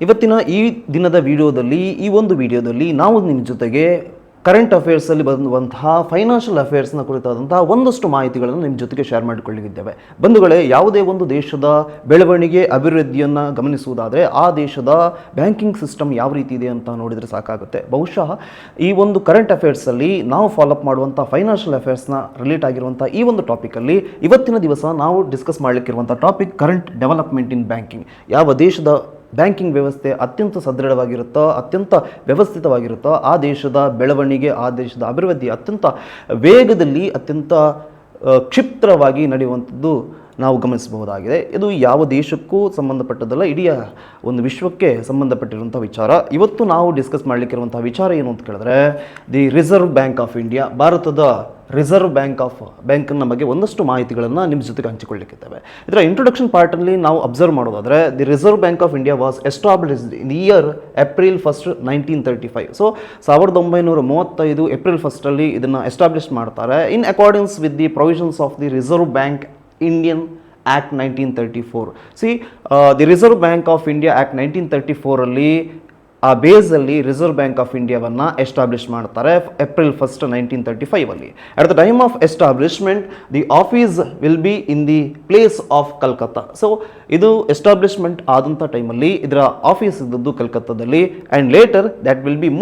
ಇವತ್ತಿನ ಈ ದಿನದ ವಿಡಿಯೋದಲ್ಲಿ ನಾವು ನಿಮ್ಮ ಜೊತೆಗೆ ಕರೆಂಟ್ ಅಫೇರ್ಸಲ್ಲಿ ಬಂದಂತಹ ಫೈನಾನ್ಷಿಯಲ್ ಅಫೇರ್ಸ್ನ ಕುರಿತಾದಂತಹ ಒಂದಷ್ಟು ಮಾಹಿತಿಗಳನ್ನು ನಿಮ್ಮ ಜೊತೆಗೆ ಶೇರ್ ಮಾಡಿಕೊಳ್ಳಲಿದ್ದೇವೆ. ಬಂಧುಗಳೇ, ಯಾವುದೇ ಒಂದು ದೇಶದ ಬೆಳವಣಿಗೆ ಅಭಿವೃದ್ಧಿಯನ್ನು ಗಮನಿಸುವುದಾದರೆ ಆ ದೇಶದ ಬ್ಯಾಂಕಿಂಗ್ ಸಿಸ್ಟಮ್ ಯಾವ ರೀತಿ ಇದೆ ಅಂತ ನೋಡಿದರೆ ಸಾಕಾಗುತ್ತೆ. ಬಹುಶಃ ಈ ಒಂದು ಕರೆಂಟ್ ಅಫೇರ್ಸಲ್ಲಿ ನಾವು ಫಾಲೋಅಪ್ ಮಾಡುವಂಥ ಫೈನಾನ್ಷಿಯಲ್ ಅಫೇರ್ಸ್ನ ರಿಲೇಟ್ ಆಗಿರುವಂಥ ಈ ಒಂದು ಟಾಪಿಕಲ್ಲಿ ಇವತ್ತಿನ ದಿವಸ ನಾವು ಡಿಸ್ಕಸ್ ಮಾಡಲಿಕ್ಕಿರುವಂಥ topic current development in banking. ಯಾವ ದೇಶದ ಬ್ಯಾಂಕಿಂಗ್ ವ್ಯವಸ್ಥೆ ಅತ್ಯಂತ ಸದೃಢವಾಗಿರುತ್ತೋ, ಅತ್ಯಂತ ವ್ಯವಸ್ಥಿತವಾಗಿರುತ್ತೋ ಆ ದೇಶದ ಬೆಳವಣಿಗೆ, ಆ ದೇಶದ ಅಭಿವೃದ್ಧಿ ಅತ್ಯಂತ ವೇಗದಲ್ಲಿ, ಅತ್ಯಂತ ಕ್ಷಿಪ್ರವಾಗಿ ನಡೆಯುವಂಥದ್ದು ನಾವು ಗಮನಿಸಬಹುದಾಗಿದೆ. ಇದು ಯಾವ ದೇಶಕ್ಕೂ ಸಂಬಂಧಪಟ್ಟದಲ್ಲ, ಇಡೀ ಒಂದು ವಿಶ್ವಕ್ಕೆ ಸಂಬಂಧಪಟ್ಟಿರುವಂಥ ವಿಚಾರ. ಇವತ್ತು ನಾವು ಡಿಸ್ಕಸ್ ಮಾಡಲಿಕ್ಕಿರುವಂಥ ವಿಚಾರ ಏನು ಅಂತ ಕೇಳಿದ್ರೆ, the reserve Bank of India, ಭಾರತದ ರಿಸರ್ವ್ ಬ್ಯಾಂಕ್ನ ಬಗ್ಗೆ ಒಂದಷ್ಟು ಮಾಹಿತಿಗಳನ್ನು ನಿಮ್ಮ ಜೊತೆಗೆ ಹಂಚಿಕೊಳ್ಳಿಕ್ಕಿದ್ದೇವೆ. ಇದರ ಇಂಟ್ರೊಡಕ್ಷನ್ ಪಾರ್ಟಲ್ಲಿ ನಾವು ಅಬ್ಸರ್ವ್ ಮಾಡೋದಾದರೆ, the reserve Bank of India was established in year April 1, 1935. So 1935 April 1 ಇದನ್ನು ಎಸ್ಟಾಬ್ಲಿಷ್ ಮಾಡ್ತಾರೆ. In accordance with the provisions of the reserve bank Indian act 1934. The reserve Bank of India act 1934 ಆ ಬೇಸಲ್ಲಿ reserve Bank of ಇಂಡಿಯಾವನ್ನು establish ಮಾಡ್ತಾರೆ April 1, 1935. At the time of establishment the office will be in the place of Calcutta. So ಇದು establishment ಆದಂಥ ಟೈಮಲ್ಲಿ ಇದರ office ಇದ್ದದ್ದು ಕಲ್ಕತ್ತಾದಲ್ಲಿ, and later that will be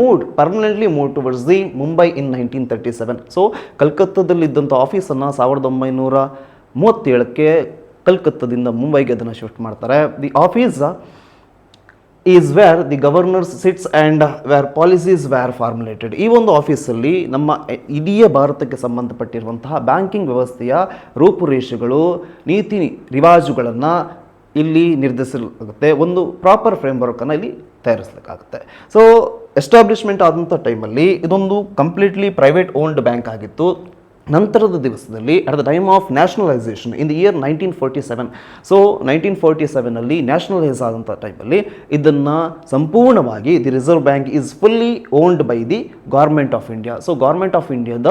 permanently move towards the Mumbai in 1937. So ಕಲ್ಕತ್ತಾದಲ್ಲಿದ್ದಂಥ ಆಫೀಸನ್ನು 1937ಕ್ಕೆ ಕಲ್ಕತ್ತಾದಿಂದ ಮುಂಬೈಗೆ ಅದನ್ನು ಶಿಫ್ಟ್ ಮಾಡ್ತಾರೆ. The office is where the governors sits and where policies were formulated. ಈ ಒಂದು ಆಫೀಸಲ್ಲಿ ನಮ್ಮ ಇಡೀ ಭಾರತಕ್ಕೆ ಸಂಬಂಧಪಟ್ಟಿರುವಂತಹ ಬ್ಯಾಂಕಿಂಗ್ ವ್ಯವಸ್ಥೆಯ ರೂಪುರೇಷೆಗಳು, ನೀತಿ ರಿವಾಜುಗಳನ್ನು ಇಲ್ಲಿ ನಿರ್ಧರಿಸಲಾಗುತ್ತೆ. ಒಂದು ಪ್ರಾಪರ್ ಫ್ರೇಮ್ವರ್ಕನ್ನು ಇಲ್ಲಿ ತಯಾರಿಸಲಿಕ್ಕಾಗುತ್ತೆ. ಸೊ ಎಸ್ಟಾಬ್ಲಿಷ್ಮೆಂಟ್ ಆದಂಥ ಟೈಮಲ್ಲಿ ಇದೊಂದು ಕಂಪ್ಲೀಟ್ಲಿ ಪ್ರೈವೇಟ್ ಓನ್ಡ್ ಬ್ಯಾಂಕ್ ಆಗಿತ್ತು. ನಂತರದ ದಿವಸದಲ್ಲಿ at the time of nationalisation in the year 1947, so 1947 nationalise ಆದಂಥ ಟೈಮಲ್ಲಿ ಇದನ್ನು ಸಂಪೂರ್ಣವಾಗಿ the reserve bank is fully owned by the government of India. So government of ಇಂಡಿಯಾದ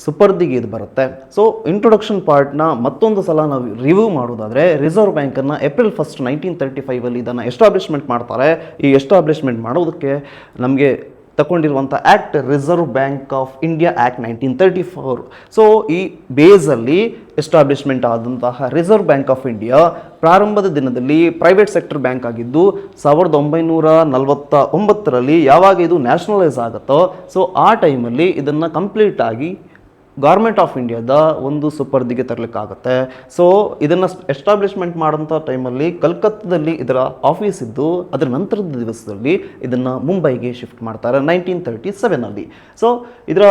ಸುಪರ್ದಿಗೆ ಇದು ಬರುತ್ತೆ. ಸೊ ಇಂಟ್ರೊಡಕ್ಷನ್ ಪಾರ್ಟ್ನ ಮತ್ತೊಂದು ಸಲ ನಾವು ರಿವ್ಯೂ ಮಾಡೋದಾದರೆ, ರಿಸರ್ವ್ ಬ್ಯಾಂಕನ್ನು April 1, 1935 ಇದನ್ನು ಎಸ್ಟಾಬ್ಲಿಷ್ಮೆಂಟ್ ಮಾಡ್ತಾರೆ. ಈ ಎಸ್ಟಾಬ್ಲಿಷ್ಮೆಂಟ್ ಮಾಡೋದಕ್ಕೆ ನಮಗೆ ತಗೊಂಡಿರುವಂಥ act Reserve Bank of India act 1934. So ಈ ಬೇಸಲ್ಲಿ ಎಸ್ಟಾಬ್ಲಿಷ್ಮೆಂಟ್ ಆದಂತಹ ರಿಸರ್ವ್ ಬ್ಯಾಂಕ್ ಆಫ್ ಇಂಡಿಯಾ ಪ್ರಾರಂಭದ ದಿನದಲ್ಲಿ ಪ್ರೈವೇಟ್ ಸೆಕ್ಟರ್ ಬ್ಯಾಂಕ್ ಆಗಿದ್ದು 1949 ಯಾವಾಗ ಇದು ನ್ಯಾಷನಲೈಸ್ ಆಗುತ್ತೋ, ಸೊ ಆ ಟೈಮಲ್ಲಿ ಇದನ್ನು ಕಂಪ್ಲೀಟ್ ಆಗಿ ಗೌರ್ಮೆಂಟ್ ಆಫ್ ಇಂಡಿಯಾದ ಒಂದು ಸುಪರ್ದಿಗೆ ತರಲಿಕ್ಕಾಗುತ್ತೆ. ಸೊ ಇದನ್ನು ಎಸ್ಟಾಬ್ಲಿಷ್ಮೆಂಟ್ ಮಾಡೋಂಥ ಟೈಮಲ್ಲಿ ಕಲ್ಕತ್ತಾದಲ್ಲಿ ಇದರ ಆಫೀಸ್ ಇದ್ದು, ಅದರ ನಂತರದ ದಿವಸದಲ್ಲಿ ಇದನ್ನು ಮುಂಬೈಗೆ ಶಿಫ್ಟ್ ಮಾಡ್ತಾರೆ 1937. ಸೊ ಇದರ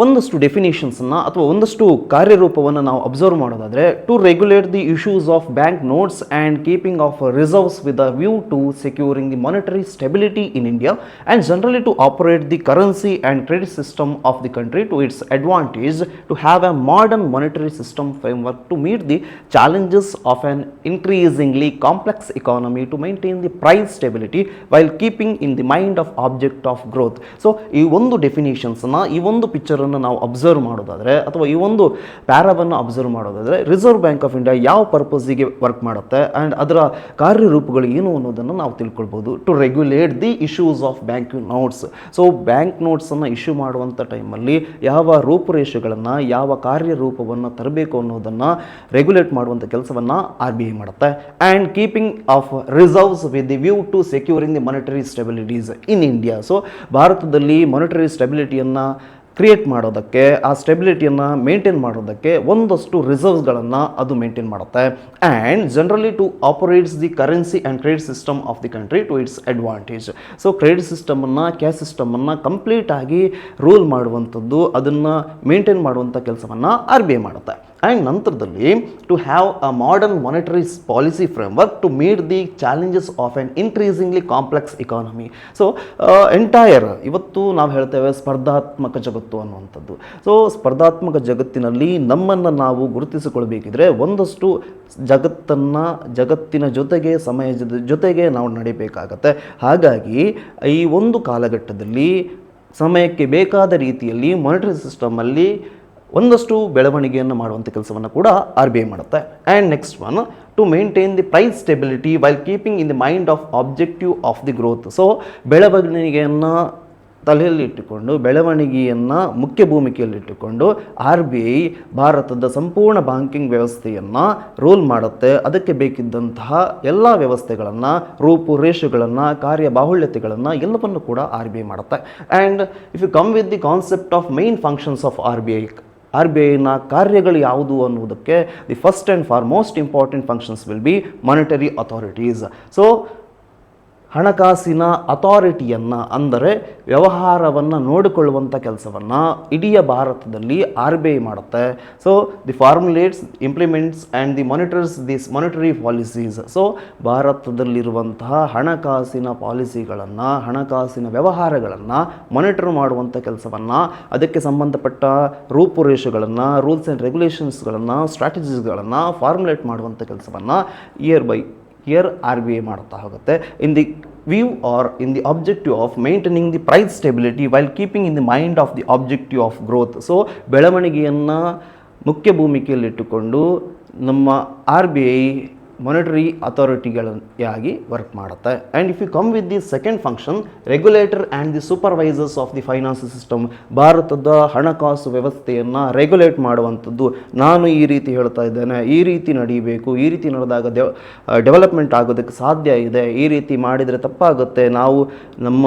ಒಂದಷ್ಟು ಡೆಫಿನೇಷನ್ಸನ್ನು ಅಥವಾ ಒಂದಷ್ಟು ಕಾರ್ಯರೂಪವನ್ನು ನಾವು ಅಬ್ಸರ್ವ್ ಮಾಡೋದಾದರೆ, to regulate the issues of bank notes and keeping of reserves with a view to securing the monetary stability in India and generally to operate the currency and credit system of the country to its advantage to have a modern monetary system framework to meet the challenges of an increasingly complex economy to maintain the price stability while keeping in the mind of object of growth. So ಈ ಒಂದು ಡೆಫಿನೇಷನ್ಸನ್ನು, ಈ ಒಂದು ಪಿಕ್ಚರನ್ನು ನಾವು observe ಮಾಡೋದಾದರೆ ಅಥವಾ ಈ ಒಂದು ಪ್ಯಾರಾವನ್ನು observe ಮಾಡೋದಾದರೆ, ರಿಸರ್ವ್ ಬ್ಯಾಂಕ್ ಆಫ್ ಇಂಡಿಯಾ ಯಾವ ಪರ್ಪಸ್ಸಿಗೆ ವರ್ಕ್ ಮಾಡುತ್ತೆ ಆ್ಯಂಡ್ ಅದರ ಕಾರ್ಯರೂಪಗಳು ಏನು ಅನ್ನೋದನ್ನು ನಾವು ತಿಳ್ಕೊಳ್ಬೋದು. To regulate the issues of bank notes. So bank ನೋಟ್ಸನ್ನು ಇಶ್ಯೂ ಮಾಡುವಂಥ ಟೈಮಲ್ಲಿ ಯಾವ ರೂಪುರೇಷೆಗಳನ್ನು, ಯಾವ ಕಾರ್ಯರೂಪವನ್ನು ತರಬೇಕು ಅನ್ನೋದನ್ನು ರೆಗ್ಯುಲೇಟ್ ಮಾಡುವಂಥ ಕೆಲಸವನ್ನು RBI ಮಾಡುತ್ತೆ. And keeping of reserves with the view to securing the monetary stabilities in India. So ಭಾರತದಲ್ಲಿ ಮಾನಿಟರಿ ಸ್ಟೆಬಿಲಿಟಿಯನ್ನು ಕ್ರಿಯೇಟ್ ಮಾಡೋದಕ್ಕೆ, ಆ ಸ್ಟೆಬಿಲಿಟಿಯನ್ನು ಮೇಂಟೈನ್ ಮಾಡೋದಕ್ಕೆ ಒಂದಷ್ಟು ರಿಸರ್ವ್ಸ್ಗಳನ್ನು ಅದು ಮೇಂಟೈನ್ ಮಾಡುತ್ತೆ. And generally to operates the currency and credit system of the country to its advantage. So credit ಸಿಸ್ಟಮನ್ನು, cash ಸಿಸ್ಟಮನ್ನು ಕಂಪ್ಲೀಟಾಗಿ ರೂಲ್ ಮಾಡುವಂಥದ್ದು, ಅದನ್ನು ಮೇಂಟೈನ್ ಮಾಡುವಂಥ ಕೆಲಸವನ್ನು RBI ಮಾಡುತ್ತೆ. ಆ್ಯಂಡ್ ನಂತರದಲ್ಲಿ to have a modern monetary policy framework to meet the challenges of an increasingly complex economy. So entire ಇವತ್ತು ನಾವು ಹೇಳ್ತೇವೆ ಸ್ಪರ್ಧಾತ್ಮಕ ಜಗತ್ತು ಅನ್ನುವಂಥದ್ದು. ಸೊ ಸ್ಪರ್ಧಾತ್ಮಕ ಜಗತ್ತಿನಲ್ಲಿ ನಮ್ಮನ್ನು ನಾವು ಗುರುತಿಸಿಕೊಳ್ಬೇಕಿದ್ರೆ ಒಂದಷ್ಟು ಜಗತ್ತಿನ ಜೊತೆಗೆ, ಸಮಯದ ಜೊತೆಗೆ ನಾವು ನಡಿಬೇಕಾಗತ್ತೆ. ಹಾಗಾಗಿ ಈ ಒಂದು ಕಾಲಘಟ್ಟದಲ್ಲಿ ಸಮಯಕ್ಕೆ ಬೇಕಾದ ರೀತಿಯಲ್ಲಿ ಮಾನಿಟರಿ ಸಿಸ್ಟಮಲ್ಲಿ ಒಂದಷ್ಟು ಬೆಳವಣಿಗೆಯನ್ನು ಮಾಡುವಂಥ ಕೆಲಸವನ್ನು ಕೂಡ RBI ಮಾಡುತ್ತೆ. And next one, to maintain the price stability while keeping in the mind of objective of the growth. So ಬೆಳವಣಿಗೆಯನ್ನು ತಲೆಯಲ್ಲಿಟ್ಟುಕೊಂಡು, ಬೆಳವಣಿಗೆಯನ್ನು ಮುಖ್ಯ ಭೂಮಿಕೆಯಲ್ಲಿಟ್ಟುಕೊಂಡು RBI ಭಾರತದ ಸಂಪೂರ್ಣ ಬ್ಯಾಂಕಿಂಗ್ ವ್ಯವಸ್ಥೆಯನ್ನು ರೂಲ್ ಮಾಡುತ್ತೆ. ಅದಕ್ಕೆ ಬೇಕಿದ್ದಂತಹ ಎಲ್ಲ ವ್ಯವಸ್ಥೆಗಳನ್ನು, ರೂಪುರೇಷೆಗಳನ್ನು, ಕಾರ್ಯಬಾಹುಳ್ಯತೆಗಳನ್ನು ಎಲ್ಲವನ್ನು ಕೂಡ RBI ಮಾಡುತ್ತೆ. And if you come with the concept of main functions of RBIನ ಕಾರ್ಯಗಳು ಯಾವುದು ಅನ್ನುವುದಕ್ಕೆ the first and foremost important functions will be monetary authorities. So ಹಣಕಾಸಿನ ಅಥಾರಿಟಿಯನ್ನು, ಅಂದರೆ ವ್ಯವಹಾರವನ್ನು ನೋಡಿಕೊಳ್ಳುವಂಥ ಕೆಲಸವನ್ನು ಇಡೀ ಭಾರತದಲ್ಲಿ RBI ಮಾಡುತ್ತೆ. So the formulates, implements and the monitors this monetary policies. So ಭಾರತದಲ್ಲಿರುವಂತಹ ಹಣಕಾಸಿನ ಪಾಲಿಸಿಗಳನ್ನು, ಹಣಕಾಸಿನ ವ್ಯವಹಾರಗಳನ್ನು ಮಾನಿಟರ್ ಮಾಡುವಂಥ ಕೆಲಸವನ್ನು, ಅದಕ್ಕೆ ಸಂಬಂಧಪಟ್ಟ ರೂಪುರೇಷೆಗಳನ್ನು, ರೂಲ್ಸ್ ಆ್ಯಂಡ್ ರೆಗ್ಯುಲೇಷನ್ಸ್ಗಳನ್ನು, ಸ್ಟ್ರಾಟಜೀಸ್ಗಳನ್ನು ಫಾರ್ಮುಲೇಟ್ ಮಾಡುವಂಥ ಕೆಲಸವನ್ನು ಇಯರ್ RBI ಮಾಡ್ತಾ ಹೋಗುತ್ತೆ. In the view or in the objective of maintaining the price stability while keeping in the mind of the objective of growth. So ಬೆಳವಣಿಗೆಯನ್ನು ಮುಖ್ಯ ಭೂಮಿಕೆಯಲ್ಲಿಟ್ಟುಕೊಂಡು ನಮ್ಮ RBI ಮಾನಿಟರಿ ಅಥಾರಿಟಿಗಳಾಗಿ ವರ್ಕ್ ಮಾಡುತ್ತೆ. And if you come with the second function, regulator and the supervisors of the finance system. ಭಾರತದ ಹಣಕಾಸು ವ್ಯವಸ್ಥೆಯನ್ನು ರೆಗ್ಯುಲೇಟ್ ಮಾಡುವಂಥದ್ದು. ನಾನು ಈ ರೀತಿ ಹೇಳ್ತಾ ಇದ್ದೇನೆ, ಈ ರೀತಿ ನಡೀಬೇಕು, ಈ ರೀತಿ ನಡೆದಾಗ ಡೆವಲಪ್ಮೆಂಟ್ ಆಗೋದಕ್ಕೆ ಸಾಧ್ಯ ಇದೆ, ಈ ರೀತಿ ಮಾಡಿದರೆ ತಪ್ಪಾಗುತ್ತೆ, ನಾವು ನಮ್ಮ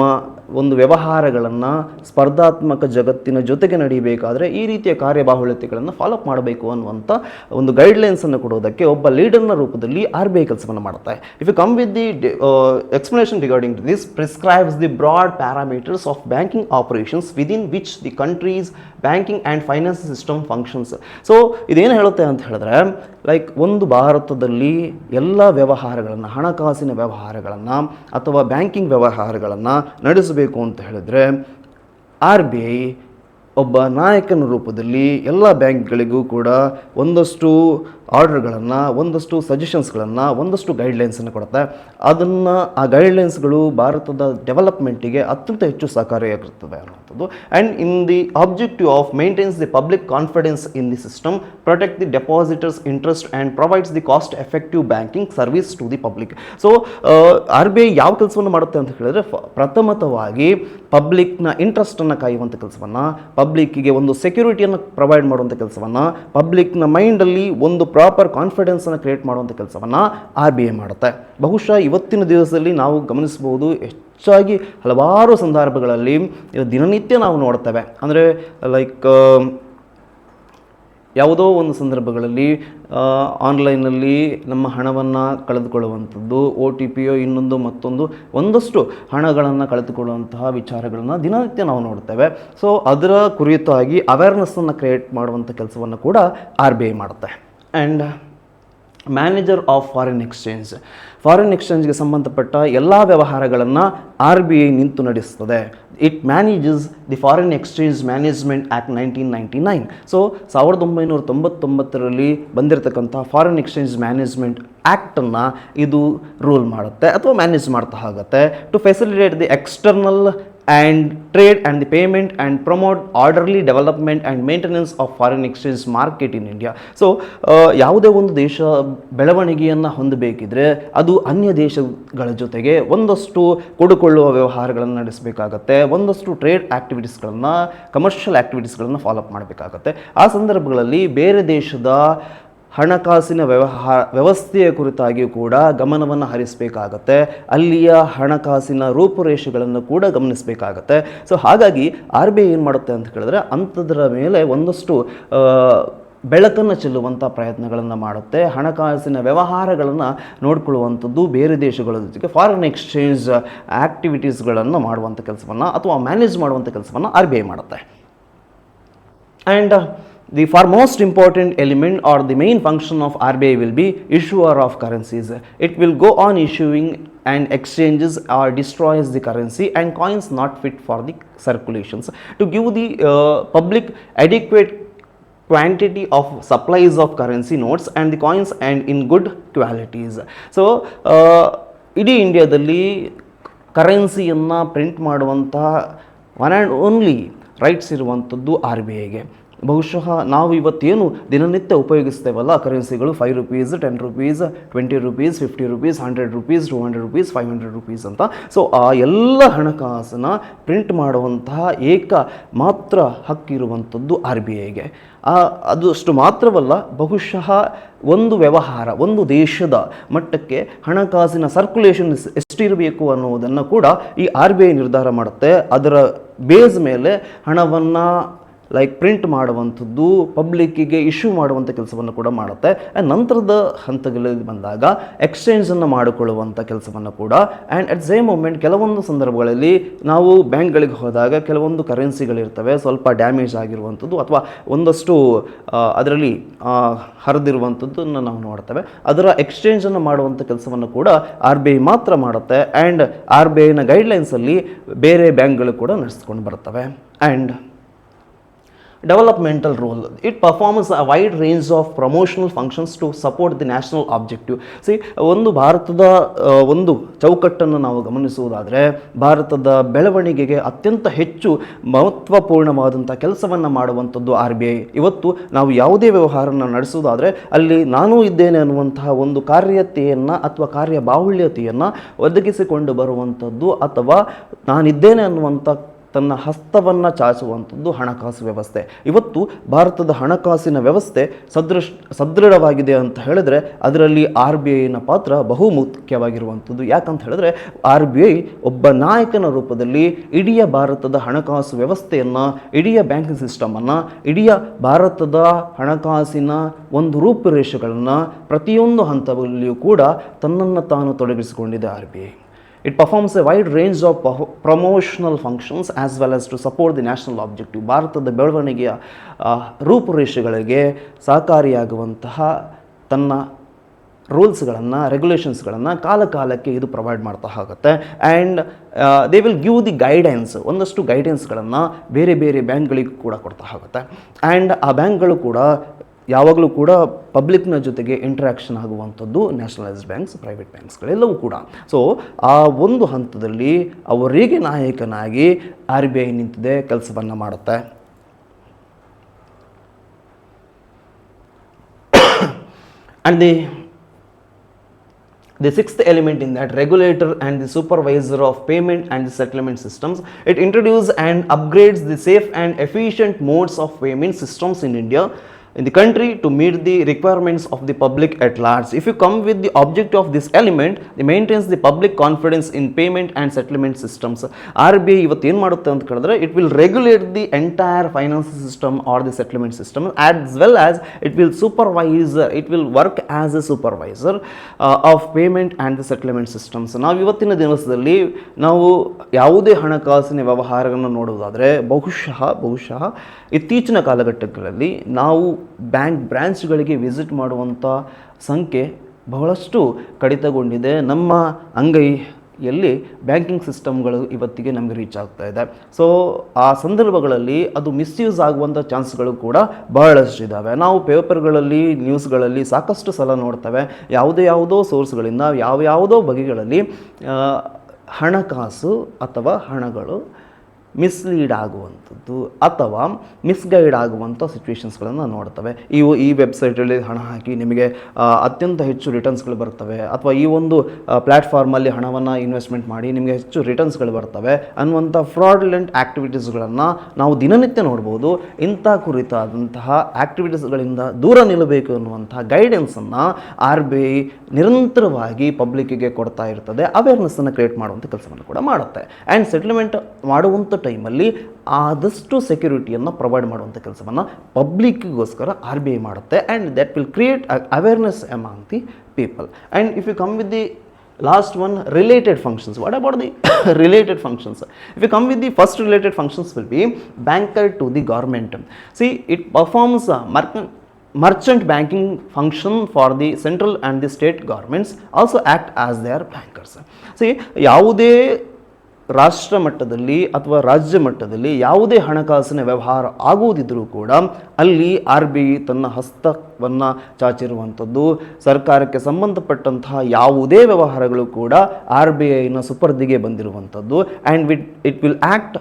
ಒಂದು ವ್ಯವಹಾರಗಳನ್ನು ಸ್ಪರ್ಧಾತ್ಮಕ ಜಗತ್ತಿನ ಜೊತೆಗೆ ನಡೀಬೇಕಾದ್ರೆ ಈ ರೀತಿಯ ಕಾರ್ಯಬಾಹುಳ್ಯತೆಗಳನ್ನು ಫಾಲೋಅಪ್ ಮಾಡಬೇಕು ಅನ್ನುವಂಥ ಒಂದು ಗೈಡ್ಲೈನ್ಸನ್ನು ಕೊಡೋದಕ್ಕೆ ಒಬ್ಬ ಲೀಡರ್ನ ರೂಪದಲ್ಲಿ RBI ಕೆಲಸವನ್ನು ಮಾಡುತ್ತೆ. If you come with the explanation regarding this, prescribes the broad parameters of banking operations within which the country's banking and finance system functions. So ಇದೇನು ಹೇಳುತ್ತೆ ಅಂತ ಹೇಳಿದ್ರೆ, ಲೈಕ್ ಒಂದು ಭಾರತದಲ್ಲಿ ಎಲ್ಲ ವ್ಯವಹಾರಗಳನ್ನು, ಹಣಕಾಸಿನ ವ್ಯವಹಾರಗಳನ್ನು ಅಥವಾ ಬ್ಯಾಂಕಿಂಗ್ ವ್ಯವಹಾರಗಳನ್ನು ನಡೆಸಬೇಕು ಅಂತ ಹೇಳಿದ್ರೆ RBI ಒಬ್ಬ ನಾಯಕನ ರೂಪದಲ್ಲಿ ಎಲ್ಲ ಬ್ಯಾಂಕ್ಗಳಿಗೂ ಕೂಡ ಒಂದಷ್ಟು ಆರ್ಡರ್ಗಳನ್ನು, ಒಂದಷ್ಟು ಸಜೆಷನ್ಸ್ಗಳನ್ನು, ಒಂದಷ್ಟು ಗೈಡ್ಲೈನ್ಸನ್ನು ಕೊಡುತ್ತೆ. ಆ ಗೈಡ್ಲೈನ್ಸ್ಗಳು ಭಾರತದ ಡೆವಲಪ್ಮೆಂಟಿಗೆ ಅತ್ಯಂತ ಹೆಚ್ಚು ಸಹಕಾರಿಯಾಗಿರ್ತದೆ ಅನ್ನುವಂಥದ್ದು. And in the objective of maintains the public confidence in the system, protect the depositors interest and provides the cost effective banking service to the public. So RBI ಯಾವ ಕೆಲಸವನ್ನು ಮಾಡುತ್ತೆ ಅಂತ ಹೇಳಿದ್ರೆ, ಪ್ರಥಮತವಾಗಿ ಪಬ್ಲಿಕ್ನ ಇಂಟ್ರೆಸ್ಟನ್ನು ಕಾಯುವಂಥ ಕೆಲಸವನ್ನು, ಪಬ್ಲಿಕ್ಕಿಗೆ ಒಂದು ಸೆಕ್ಯೂರಿಟಿಯನ್ನು ಪ್ರೊವೈಡ್ ಮಾಡುವಂಥ ಕೆಲಸವನ್ನು, ಪಬ್ಲಿಕ್ನ ಮೈಂಡಲ್ಲಿ ಒಂದು ಪ್ರಾಪರ್ ಕಾನ್ಫಿಡೆನ್ಸನ್ನು ಕ್ರಿಯೇಟ್ ಮಾಡುವಂಥ ಕೆಲಸವನ್ನು RBI ಮಾಡುತ್ತೆ. ಬಹುಶಃ ಇವತ್ತಿನ ದಿವಸದಲ್ಲಿ ನಾವು ಗಮನಿಸಬಹುದು, ಹೆಚ್ಚಾಗಿ ಹಲವಾರು ಸಂದರ್ಭಗಳಲ್ಲಿ ದಿನನಿತ್ಯ ನಾವು ನೋಡ್ತೇವೆ. ಅಂದರೆ ಲೈಕ್ ಯಾವುದೋ ಒಂದು ಸಂದರ್ಭಗಳಲ್ಲಿ ಆನ್ಲೈನಲ್ಲಿ ನಮ್ಮ ಹಣವನ್ನು ಕಳೆದುಕೊಳ್ಳುವಂಥದ್ದು, OTPಯೋ ಇನ್ನೊಂದು ಮತ್ತೊಂದು ಒಂದಷ್ಟು ಹಣಗಳನ್ನು ಕಳೆದುಕೊಳ್ಳುವಂತಹ ವಿಚಾರಗಳನ್ನು ದಿನನಿತ್ಯ ನಾವು ನೋಡ್ತೇವೆ. ಸೊ ಅದರ ಕುರಿತಾಗಿ ಅವೇರ್ನೆಸ್ಸನ್ನು ಕ್ರಿಯೇಟ್ ಮಾಡುವಂಥ ಕೆಲಸವನ್ನು ಕೂಡ RBI ಮಾಡುತ್ತೆ. ಆ್ಯಂಡ್ ಮ್ಯಾನೇಜರ್ ಆಫ್ ಫಾರಿನ್ ಎಕ್ಸ್ಚೇಂಜ್ಗೆ ಸಂಬಂಧಪಟ್ಟ ಎಲ್ಲ ವ್ಯವಹಾರಗಳನ್ನು RBI ನಿಂತು ನಡೆಸ್ತದೆ. It manages the foreign exchange management act 1999. So 1999ರಲ್ಲಿ ಬಂದಿರತಕ್ಕಂಥ ಫಾರಿನ್ ಎಕ್ಸ್ಚೇಂಜ್ ಮ್ಯಾನೇಜ್ಮೆಂಟ್ ಆ್ಯಕ್ಟನ್ನು ಇದು ರೂಲ್ ಮಾಡುತ್ತೆ ಅಥವಾ ಮ್ಯಾನೇಜ್ ಮಾಡ್ತಾ ಹೋಗುತ್ತೆ. To facilitate the external and trade and the payment and promote orderly development and maintenance of foreign exchange market in India. So ಯಾವುದೇ ಒಂದು ದೇಶ ಬೆಳವಣಿಗೆಯನ್ನು ಹೊಂದಬೇಕಿದ್ರೆ ಅದು ಅನ್ಯ ದೇಶಗಳ ಜೊತೆಗೆ ಒಂದಷ್ಟು ಕೊಡುಕೊಳ್ಳುವ ವ್ಯವಹಾರಗಳನ್ನು ನಡೆಸಬೇಕಾಗತ್ತೆ, ಒಂದಷ್ಟು ಟ್ರೇಡ್ ಆ್ಯಕ್ಟಿವಿಟೀಸ್ಗಳನ್ನು, ಕಮರ್ಷಿಯಲ್ ಆ್ಯಕ್ಟಿವಿಟೀಸ್ಗಳನ್ನು ಫಾಲೋಅಪ್ ಮಾಡಬೇಕಾಗತ್ತೆ. ಆ ಸಂದರ್ಭಗಳಲ್ಲಿ ಬೇರೆ ದೇಶದ ಹಣಕಾಸಿನ ವ್ಯವಸ್ಥೆಯ ಕುರಿತಾಗಿಯೂ ಕೂಡ ಗಮನವನ್ನು ಹರಿಸಬೇಕಾಗತ್ತೆ, ಅಲ್ಲಿಯ ಹಣಕಾಸಿನ ರೂಪುರೇಷೆಗಳನ್ನು ಕೂಡ ಗಮನಿಸಬೇಕಾಗತ್ತೆ. ಸೊ ಹಾಗಾಗಿ RBI ಏನು ಮಾಡುತ್ತೆ ಅಂತ ಹೇಳಿದ್ರೆ, ಅಂಥದ್ರ ಮೇಲೆ ಒಂದಷ್ಟು ಬೆಳಕನ್ನು ಚೆಲ್ಲುವಂಥ ಪ್ರಯತ್ನಗಳನ್ನು ಮಾಡುತ್ತೆ. ಹಣಕಾಸಿನ ವ್ಯವಹಾರಗಳನ್ನು ನೋಡಿಕೊಳ್ಳುವಂಥದ್ದು, ಬೇರೆ ದೇಶಗಳ ಜೊತೆಗೆ ಫಾರಿನ್ ಎಕ್ಸ್ಚೇಂಜ್ ಆ್ಯಕ್ಟಿವಿಟೀಸ್ಗಳನ್ನು ಮಾಡುವಂಥ ಕೆಲಸವನ್ನು ಅಥವಾ ಮ್ಯಾನೇಜ್ ಮಾಡುವಂಥ ಕೆಲಸವನ್ನು RBI ಮಾಡುತ್ತೆ. And the far most important element or the main function of RBI will be issuer of currencies. It will go on issuing and exchanges or destroys the currency and coins not fit for the circulations to give the public adequate quantity of supplies of currency notes and the coins and in good qualities. So ಇಡೀ ಇಂಡಿಯಾದಲ್ಲಿ ಕರೆನ್ಸಿಯನ್ನು print ಮಾಡುವಂಥ one and only rights ಇರುವಂಥದ್ದು RBIಗೆ. ಬಹುಶಃ ನಾವು ಇವತ್ತೇನು ದಿನನಿತ್ಯ ಉಪಯೋಗಿಸ್ತೇವಲ್ಲ ಕರೆನ್ಸಿಗಳು, 5 rupees, 10 rupees, 20 rupees, 50 rupees, 100 rupees, 200 rupees, 500 rupees ಅಂತ. ಸೊ ಆ ಎಲ್ಲ ಹಣಕಾಸನ್ನು ಪ್ರಿಂಟ್ ಮಾಡುವಂತಹ ಮಾತ್ರ ಹಕ್ಕಿರುವಂಥದ್ದು RBIಗೆ. ಅದು ಅಷ್ಟು ಮಾತ್ರವಲ್ಲ, ಬಹುಶಃ ಒಂದು ವ್ಯವಹಾರ, ಒಂದು ದೇಶದ ಮಟ್ಟಕ್ಕೆ ಹಣಕಾಸಿನ ಸರ್ಕ್ಯುಲೇಷನ್ ಎಷ್ಟಿರಬೇಕು ಅನ್ನೋದನ್ನು ಕೂಡ ಈ RBI ನಿರ್ಧಾರ ಮಾಡುತ್ತೆ. ಅದರ ಬೇಸ್ ಮೇಲೆ ಹಣವನ್ನು ಪ್ರಿಂಟ್ ಮಾಡುವಂಥದ್ದು, ಪಬ್ಲಿಕ್ಕಿಗೆ ಇಶ್ಯೂ ಮಾಡುವಂಥ ಕೆಲಸವನ್ನು ಕೂಡ ಮಾಡುತ್ತೆ. ಆ್ಯಂಡ್ ನಂತರದ ಹಂತಗಳಲ್ಲಿ ಬಂದಾಗ ಎಕ್ಸ್ಚೇಂಜನ್ನು ಮಾಡಿಕೊಳ್ಳುವಂಥ ಕೆಲಸವನ್ನು ಕೂಡ. ಆ್ಯಂಡ್ ಅಟ್ ಸೇಮ್ ಮೂಮೆಂಟ್ ಕೆಲವೊಂದು ಸಂದರ್ಭಗಳಲ್ಲಿ ನಾವು ಬ್ಯಾಂಕ್ಗಳಿಗೆ ಹೋದಾಗ ಕೆಲವೊಂದು ಕರೆನ್ಸಿಗಳಿರ್ತವೆ ಸ್ವಲ್ಪ ಡ್ಯಾಮೇಜ್ ಆಗಿರುವಂಥದ್ದು ಅಥವಾ ಒಂದಷ್ಟು ಅದರಲ್ಲಿ ಹರಿದಿರುವಂಥದ್ದನ್ನು ನಾವು ನೋಡ್ತೇವೆ. ಅದರ ಎಕ್ಸ್ಚೇಂಜನ್ನು ಮಾಡುವಂಥ ಕೆಲಸವನ್ನು ಕೂಡ RBI ಮಾತ್ರ ಮಾಡುತ್ತೆ. ಆ್ಯಂಡ್ RBIನ ಗೈಡ್ಲೈನ್ಸಲ್ಲಿ ಬೇರೆ ಬ್ಯಾಂಕ್ಗಳು ಕೂಡ ನಡೆಸ್ಕೊಂಡು ಬರ್ತವೆ. And developmental role, it performs a wide range of promotional functions to support the national objective. ಒಂದು ಭಾರತದ ಒಂದು ಚೌಕಟ್ಟನ್ನು ನಾವು ಗಮನಿಸುವುದಾದರೆ ಭಾರತದ ಬೆಳವಣಿಗೆಗೆ ಅತ್ಯಂತ ಹೆಚ್ಚು ಮಹತ್ವಪೂರ್ಣವಾದಂಥ ಕೆಲಸವನ್ನು ಮಾಡುವಂಥದ್ದು RBI. ಇವತ್ತು ನಾವು ಯಾವುದೇ ವ್ಯವಹಾರನ ನಡೆಸುವುದಾದರೆ ಅಲ್ಲಿ ನಾನು ಇದ್ದೇನೆ ಅನ್ನುವಂತಹ ಒಂದು ಕಾರ್ಯತೆಯನ್ನು ಅಥವಾ ಕಾರ್ಯಬಾಹುಳ್ಯತೆಯನ್ನು ಒದಗಿಸಿಕೊಂಡು ಬರುವಂಥದ್ದು ಅಥವಾ ನಾನಿದ್ದೇನೆ ಅನ್ನುವಂಥ ತನ್ನ ಹಸ್ತವನ್ನು ಚಾಚುವಂಥದ್ದು ಹಣಕಾಸು ವ್ಯವಸ್ಥೆ. ಇವತ್ತು ಭಾರತದ ಹಣಕಾಸಿನ ವ್ಯವಸ್ಥೆ ಸದೃಢವಾಗಿದೆ ಅಂತ ಹೇಳಿದ್ರೆ ಅದರಲ್ಲಿ RBIನ ಪಾತ್ರ ಬಹು ಮುಖ್ಯವಾಗಿರುವಂಥದ್ದು. ಯಾಕಂತ ಹೇಳಿದ್ರೆ RBI ಒಬ್ಬ ನಾಯಕನ ರೂಪದಲ್ಲಿ ಇಡೀ ಭಾರತದ ಹಣಕಾಸು ವ್ಯವಸ್ಥೆಯನ್ನು, ಇಡೀ ಬ್ಯಾಂಕಿಂಗ್ ಸಿಸ್ಟಮನ್ನು, ಇಡೀ ಭಾರತದ ಹಣಕಾಸಿನ ಒಂದು ರೂಪುರೇಷೆಗಳನ್ನು ಪ್ರತಿಯೊಂದು ಹಂತದಲ್ಲಿಯೂ ಕೂಡ ತನ್ನನ್ನು ತಾನು ತೊಡಗಿಸಿಕೊಂಡಿದೆ RBI. It performs a wide range of promotional functions as well as to support the national objective. ಭಾರತದ ಬೆಳವಣಿಗೆಯ ರೂಪುರೇಷೆಗಳಿಗೆ ಸಹಕಾರಿಯಾಗುವಂತಹ ತನ್ನ ರೂಲ್ಸ್ಗಳನ್ನು, ರೆಗ್ಯುಲೇಷನ್ಸ್ಗಳನ್ನು ಕಾಲಕಾಲಕ್ಕೆ ಇದು ಪ್ರೊವೈಡ್ ಮಾಡ್ತಾ ಹೋಗುತ್ತೆ. And they will give the guidance, ಒಂದಷ್ಟು ಗೈಡೆನ್ಸ್ಗಳನ್ನು ಬೇರೆ ಬೇರೆ ಬ್ಯಾಂಕ್ಗಳಿಗೂ ಕೂಡ ಕೊಡ್ತಾ ಹೋಗುತ್ತೆ. ಆ್ಯಂಡ್ ಆ ಬ್ಯಾಂಕ್ಗಳು ಕೂಡ ಯಾವಾಗಲೂ ಕೂಡ ಪಬ್ಲಿಕ್ನ ಜೊತೆಗೆ ಇಂಟ್ರ್ಯಾಕ್ಷನ್ ಆಗುವಂಥದ್ದು ನ್ಯಾಷನಲೈಸ್ಡ್ ಬ್ಯಾಂಕ್ಸ್, ಪ್ರೈವೇಟ್ ಬ್ಯಾಂಕ್ಸ್ಗಳೆಲ್ಲವೂ ಕೂಡ. ಸೊ ಆ ಒಂದು ಹಂತದಲ್ಲಿ ಅವರಿಗೆ ನಾಯಕನಾಗಿ RBI ನಿಂತಿದೆ, ಕೆಲಸವನ್ನು ಮಾಡುತ್ತೆ. And the sixth element in that, regulator and the supervisor of payment and the settlement systems, it introduces and upgrades the safe and efficient modes of payment systems in India, in the country, to meet the requirements of the public at large. If you come with the objective of this element, it maintains the public confidence in payment and settlement systems. RBI ಇವತ್ತು ಏನು ಮಾಡುತ್ತೆ ಅಂತ ಹೇಳಿದ್ರೆ, it will regulate the entire finance system or the settlement system, as well as it will supervise, it will work as a supervisor of payment and the settlement systems. ನಾವು ಇವತ್ತಿನ ದಿವಸದಲ್ಲಿ ನಾವು ಯಾವುದೇ ಹಣಕಾಸಿನ ವ್ಯವಹಾರಗಳನ್ನು ನೋಡುವುದಾದರೆ ಬಹುಶಃ ಇತ್ತೀಚಿನ ಕಾಲಘಟ್ಟಗಳಲ್ಲಿ ನಾವು ಬ್ಯಾಂಕ್ ಬ್ರಾಂಚ್ಗಳಿಗೆ ವಿಸಿಟ್ ಮಾಡುವಂಥ ಸಂಖ್ಯೆ ಬಹಳಷ್ಟು ಕಡಿತಗೊಂಡಿದೆ. ನಮ್ಮ ಅಂಗೈಯಲ್ಲಿ ಬ್ಯಾಂಕಿಂಗ್ ಸಿಸ್ಟಮ್ಗಳು ಇವತ್ತಿಗೆ ನಮಗೆ ರೀಚ್ ಆಗ್ತಾ ಇದೆ. ಸೊ ಆ ಸಂದರ್ಭಗಳಲ್ಲಿ ಅದು ಮಿಸ್ಯೂಸ್ ಆಗುವಂಥ ಚಾನ್ಸ್ಗಳು ಕೂಡ ಬಹಳಷ್ಟಿದ್ದಾವೆ. ನಾವು ಪೇಪರ್ಗಳಲ್ಲಿ, ನ್ಯೂಸ್ಗಳಲ್ಲಿ ಸಾಕಷ್ಟು ಸಲ ನೋಡ್ತೇವೆ. ಯಾವುದೋ ಸೋರ್ಸ್ಗಳಿಂದ ಯಾವುದೋ ಬಗೆಗಳಲ್ಲಿ ಹಣಕಾಸು ಅಥವಾ ಹಣಗಳು ಮಿಸ್ಲೀಡ್ ಆಗುವಂಥದ್ದು ಅಥವಾ ಮಿಸ್ಗೈಡ್ ಆಗುವಂಥ ಸಿಚುವೇಶನ್ಸ್ಗಳನ್ನು ನೋಡ್ತವೆ. ಈ ವೆಬ್ಸೈಟಲ್ಲಿ ಹಣ ಹಾಕಿ ನಿಮಗೆ ಅತ್ಯಂತ ಹೆಚ್ಚು ರಿಟರ್ನ್ಸ್ಗಳು ಬರ್ತವೆ, ಅಥವಾ ಈ ಒಂದು ಪ್ಲ್ಯಾಟ್ಫಾರ್ಮಲ್ಲಿ ಹಣವನ್ನು ಇನ್ವೆಸ್ಟ್ಮೆಂಟ್ ಮಾಡಿ ನಿಮಗೆ ಹೆಚ್ಚು ರಿಟರ್ನ್ಸ್ಗಳು ಬರ್ತವೆ ಅನ್ನುವಂಥ ಫ್ರಾಡ್ಯುಲೆಂಟ್ ಆ್ಯಕ್ಟಿವಿಟೀಸ್ಗಳನ್ನು ನಾವು ದಿನನಿತ್ಯ ನೋಡ್ಬೋದು. ಇಂಥ ಕುರಿತಾದಂತಹ ಆ್ಯಕ್ಟಿವಿಟೀಸ್ಗಳಿಂದ ದೂರ ನಿಲ್ಲಬೇಕು ಅನ್ನುವಂಥ ಗೈಡೆನ್ಸನ್ನು RBI ನಿರಂತರವಾಗಿ ಪಬ್ಲಿಕ್ಕಿಗೆ ಕೊಡ್ತಾ ಇರ್ತದೆ, ಅವೇರ್ನೆಸ್ಸನ್ನು ಕ್ರಿಯೇಟ್ ಮಾಡುವಂಥ ಕೆಲಸವನ್ನು ಕೂಡ ಮಾಡುತ್ತೆ. ಆ್ಯಂಡ್ ಸೆಟಲ್ಮೆಂಟ್ ಮಾಡುವಂಥ ಟೈಮಲ್ಲಿ ಆದಷ್ಟು ಸೆಕ್ಯೂರಿಟಿಯನ್ನು ಪ್ರೊವೈಡ್ ಮಾಡುವಂಥ ಕೆಲಸವನ್ನು ಪಬ್ಲಿಕ್ಗೋಸ್ಕರ RBI ಮಾಡುತ್ತೆ. And that will create awareness among the people. And if you come with the last one, related functions. What about the related functions? If you come with the first related functions will be banker to the government. See, it performs merchant banking function for the central and the state governments, also act as their bankers. See, ಯಾವುದೇ ರಾಷ್ಟ್ರ ಮಟ್ಟದಲ್ಲಿ ಅಥವಾ ರಾಜ್ಯ ಮಟ್ಟದಲ್ಲಿ ಯಾವುದೇ ಹಣಕಾಸಿನ ವ್ಯವಹಾರ ಆಗುವುದಿದ್ರೂ ಕೂಡ ಅಲ್ಲಿ RBI ತನ್ನ ಹಸ್ತವನ್ನು ಚಾಚಿರುವಂಥದ್ದು. ಸರ್ಕಾರಕ್ಕೆ ಸಂಬಂಧಪಟ್ಟಂತಹ ಯಾವುದೇ ವ್ಯವಹಾರಗಳು ಕೂಡ RBIನ ಸುಪರ್ದಿಗೆ ಬಂದಿರುವಂಥದ್ದು. And it will act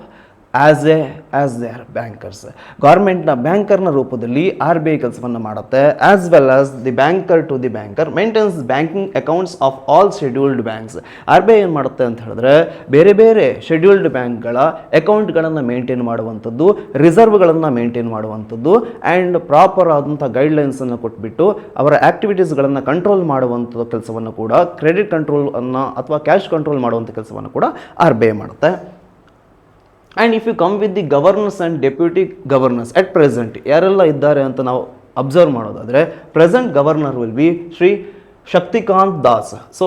as they are bankers. ಗೌರ್ಮೆಂಟ್ನ ಬ್ಯಾಂಕರ್ನ ರೂಪದಲ್ಲಿ ಆರ್ ಬಿ ಐ ಕೆಲಸವನ್ನು ಮಾಡುತ್ತೆ. As well as the banker to the banker maintains banking accounts of all scheduled banks. R B I ಏನು ಮಾಡುತ್ತೆ ಅಂತ ಹೇಳಿದ್ರೆ ಬೇರೆ ಬೇರೆ ಶೆಡ್ಯೂಲ್ಡ್ ಬ್ಯಾಂಕ್ಗಳ ಅಕೌಂಟ್ಗಳನ್ನು ಮೇಂಟೈನ್ ಮಾಡುವಂಥದ್ದು, ರಿಸರ್ವ್ಗಳನ್ನು ಮೇಂಟೈನ್ ಮಾಡುವಂಥದ್ದು ಆ್ಯಂಡ್ ಪ್ರಾಪರ್ ಆದಂಥ ಗೈಡ್ಲೈನ್ಸನ್ನು ಕೊಟ್ಬಿಟ್ಟು ಅವರ ಆ್ಯಕ್ಟಿವಿಟೀಸ್ಗಳನ್ನು ಕಂಟ್ರೋಲ್ ಮಾಡುವಂಥ ಕೆಲಸವನ್ನು ಕೂಡ, ಕ್ರೆಡಿಟ್ ಕಂಟ್ರೋಲನ್ನು ಅಥವಾ ಕ್ಯಾಶ್ ಕಂಟ್ರೋಲ್ ಮಾಡುವಂಥ ಕೆಲಸವನ್ನು ಕೂಡ ಆರ್ ಬಿ ಐ ಮಾಡುತ್ತೆ. And if you come with the governors and deputy governors at present ಯಾರೆಲ್ಲ ಇದ್ದಾರೆ ಅಂತ ನಾವು ಅಬ್ಸರ್ವ್ ಮಾಡೋದಾದರೆ, present governor will be Shri Shaktikanta Das. So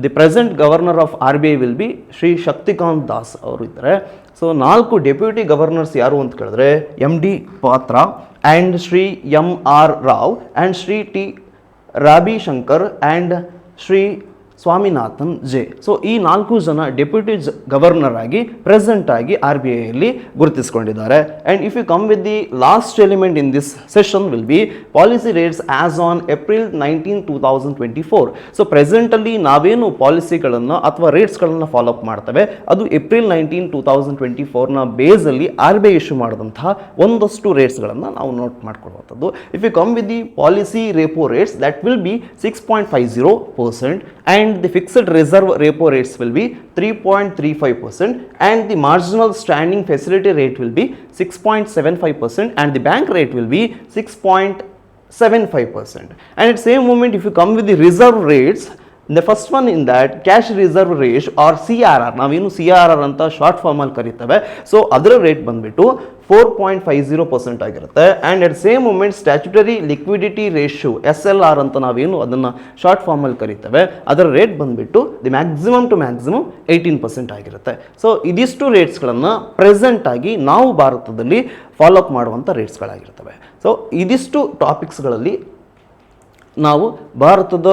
the present governor of R B I will be Shri Shaktikanta Das ಅವರು ಇದ್ದಾರೆ. ಸೊ 4 ಡೆಪ್ಯೂಟಿ ಗವರ್ನರ್ಸ್ ಯಾರು ಅಂತ ಕೇಳಿದ್ರೆ M D Patra and Shri M R Rao and Shri T Rabishankar and Shri Swaminathan J. So ಈ 4 ಜನ ಡೆಪ್ಯೂಟಿ ಗವರ್ನರ್ ಆಗಿ ಪ್ರೆಸೆಂಟ್ ಆಗಿ ಆರ್ ಬಿ ಐಯಲ್ಲಿ ಗುರುತಿಸಿಕೊಂಡಿದ್ದಾರೆ. And if you come with the last element in this session will be policy rates as on April 19, 2024. So ಪ್ರೆಸೆಂಟಲ್ಲಿ ನಾವೇನು ಪಾಲಿಸಿಗಳನ್ನು ಅಥವಾ ರೇಟ್ಸ್ಗಳನ್ನು ಫಾಲೋ ಅಪ್ ಮಾಡ್ತೇವೆ ಅದು ಏಪ್ರಿಲ್ 19, 2024ನ ಬೇಸಲ್ಲಿ ಆರ್ ಬಿ ಐ ಇಶ್ಯೂ ಮಾಡಿದಂತಹ ಒಂದಷ್ಟು ರೇಟ್ಸ್ಗಳನ್ನು ನಾವು ನೋಟ್ ಮಾಡ್ಕೊಳ್ಳುವಂಥದ್ದು. If you come with the policy repo rates that will be 6.50% and the fixed reserve repo rates will be 3.35% and the marginal standing facility rate will be 6.75% and the bank rate will be 6.75%. And at same moment if you come with the reserve rates, the first one in that cash reserve ratio or CRR, ನಾವೇನು CRR ಅಂತ short ಫಾರ್ಮಲ್ಲಿ ಕರಿತೇವೆ. So ಅದರ rate ಬಂದ್ಬಿಟ್ಟು 4.50% ಆಗಿರುತ್ತೆ. And at same moment statutory liquidity ratio SLR ಅಂತ ನಾವೇನು ಅದನ್ನು ಶಾರ್ಟ್ ಫಾರ್ಮಲ್ಲಿ ಕರಿತೇವೆ ಅದರ ರೇಟ್ ಬಂದ್ಬಿಟ್ಟು ದಿ ಮ್ಯಾಕ್ಸಿಮಮ್ ಟು ಮ್ಯಾಕ್ಸಿಮಮ್ 18% ಆಗಿರುತ್ತೆ. ಸೊ ಇದಿಷ್ಟು ರೇಟ್ಸ್ಗಳನ್ನು ಪ್ರೆಸೆಂಟ್ ಆಗಿ ನಾವು ಭಾರತದಲ್ಲಿ ಫಾಲೋ ಅಪ್ ಮಾಡುವಂಥ ರೇಟ್ಸ್ಗಳಾಗಿರ್ತವೆ. ಸೊ ಇದಿಷ್ಟು ಟಾಪಿಕ್ಸ್ಗಳಲ್ಲಿ ನಾವು ಭಾರತದ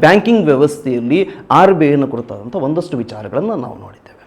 ಬ್ಯಾಂಕಿಂಗ್ ವ್ಯವಸ್ಥೆಯಲ್ಲಿ ಆರ್ ಬಿ ಐನ ಕುರಿತಾದಂಥ ಒಂದಷ್ಟು ವಿಚಾರಗಳನ್ನು ನಾವು ನೋಡಿದ್ದೇವೆ.